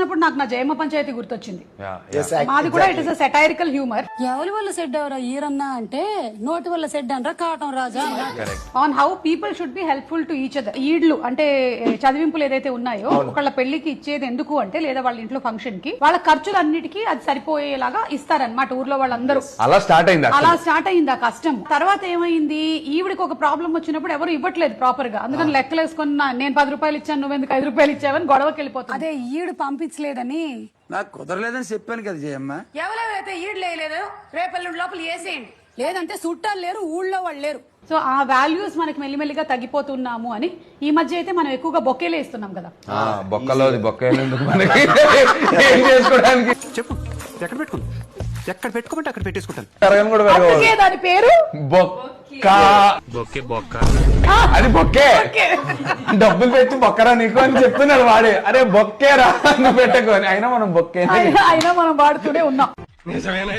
వచ్చినప్పుడు నాకు నా జయమ్మ పంచాయతీ గుర్తొచ్చింది. Yes, మాది కూడా it is a satirical humour ఎవరి వల్ల సెడ్ అవరా ఈరన్నా అంటే నోటి వల్ల సెడ్ అనరా Katam Raja on how people should be helpful to each other. ఈడ్లు అంటే చదివింపులు ఏదైతే ఉన్నాయో ఒకళ్ళ పెళ్లికి ఇచ్చేది ఎందుకు అంటే లేదా వాళ్ళ ఇంట్లో ఫంక్షన్ కి వాళ్ళ ఖర్చులన్నిటికీ అది సరిపోయేలాగా ఇస్తారన్నమాట ఊర్లో వాళ్ళందరూ. అలా స్టార్ట్ అయింది ఆ కష్టం. తర్వాత ఏమైంది, ఈవిడికి ఒక ప్రాబ్లం వచ్చినప్పుడు ఎవరు ఇవ్వట్లేదు ప్రాపర్ గా, అందుకని లెక్కలు వేసుకుని నేను 10 రూపాయలు ఇచ్చాను నువ్వెందుకు 5 రూపాయలు ఇచ్చావని గొడవకి వెళ్ళిపోతుంది. అదే ఈడు పంపించలేదని నాకు కుదరలేదని చెప్పాను కదా జయమ్మ. ఎవరైతే ఈడు లేదు రేపల్లి లోపల వేసేయండి, లేదంటే చుట్టాలు లేరు ఊళ్ళో వాళ్ళు లేరు. సో ఆ వాల్యూస్ మనకి మెల్లిమెల్లిగా తగ్గిపోతున్నాము అని ఈ మధ్య అయితే మనం ఎక్కువగా బొకేలే ఇస్తున్నాం కదా. బొక్కలో బొక్క మనకి ఏం చేసుకోవడానికి చెప్పు ఎక్కడ పెట్టుకుంది, ఎక్కడ పెట్టుకోమంటే అక్కడ పెట్టేసుకుంటాను. అందుకే దాని పేరు బొక్క. బొక్కే బొక్క అది బొక్కే. డబ్బులు పెట్టి బొక్కరా నీకు అని చెప్తున్నారు వాడే. అరే బొక్కేరా నువ్వు పెట్టుకొని అయినా మనం బొక్కే అయినా మనం వాడుతూనే ఉన్నాం. నిజమేనా